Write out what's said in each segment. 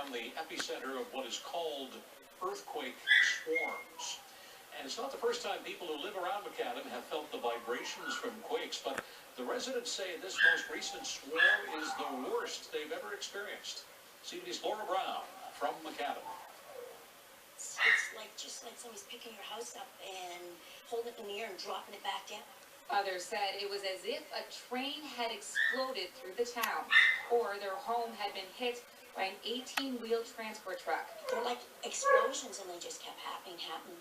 become the epicenter of what is called earthquake swarms. And it's not the first time people who live around mcadam have felt the vibrations from quakes, but the residents say this most recent swarm is the worst they've ever experienced. CBC's Laura Brown from mcadam. It's like just like somebody's picking your house up and holding it in the air and dropping it back down. Others said it was as if a train had exploded through the town, or their home had been hit by an 18-wheel transport truck. They're like explosions, and they just kept happening.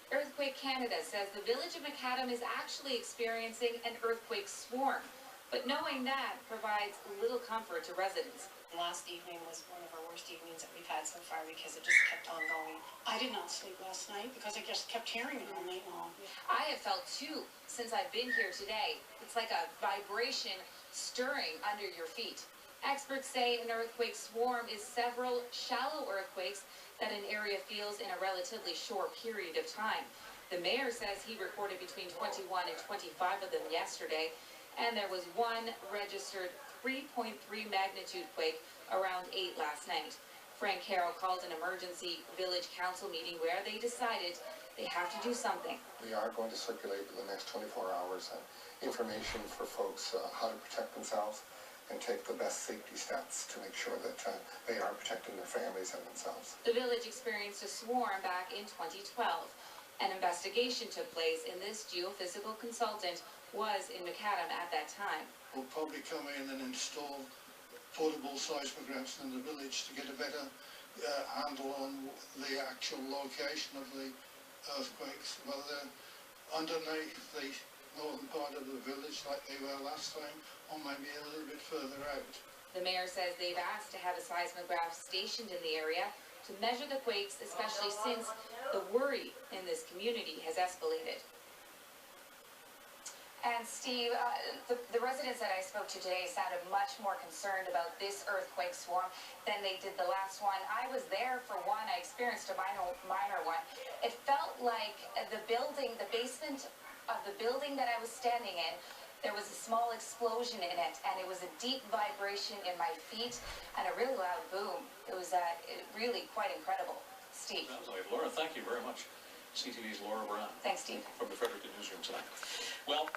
Earthquake Canada says the village of mcadam is actually experiencing an earthquake swarm, but knowing that provides little comfort to residents. Last evening was one of our worst evenings that we've had so far because it just kept on going. I did not sleep last night because I just kept hearing it all night long. I have felt too since I've been here today. It's like a vibration stirring under your feet. Experts say an earthquake swarm is several shallow earthquakes that an area feels in a relatively short period of time. The mayor says he recorded between 21 and 25 of them yesterday, and there was one registered 3.3 magnitude quake around 8 last night. Frank Carroll called an emergency village council meeting where they decided they have to do something. We are going to circulate in the next 24 hours information for folks how to protect themselves and take the best safety steps to make sure that they are protecting their families and themselves. The village experienced a swarm back in 2012. An investigation took place, and this geophysical consultant was in mcadam at that time. We'll probably come in and install portable seismographs in the village to get a better handle on the actual location of the earthquakes, whether underneath the northern part of the village like they were last time, or maybe a little bit further out. The mayor says they've asked to have a seismograph stationed in the area to measure the quakes, especially since the worry in this community has escalated. And Steve, the residents that I spoke to today sounded much more concerned about this earthquake swarm than they did the last one. I was there for one. I experienced a minor one. It felt like the basement of the building that I was standing in, there was a small explosion in it, and it was a deep vibration in my feet and a really loud boom. It was really quite incredible. Steve. Sounds like it. Laura, thank you very much. CTV's Laura Brown. Thanks, Steve. From the Fredericton Newsroom tonight. Well,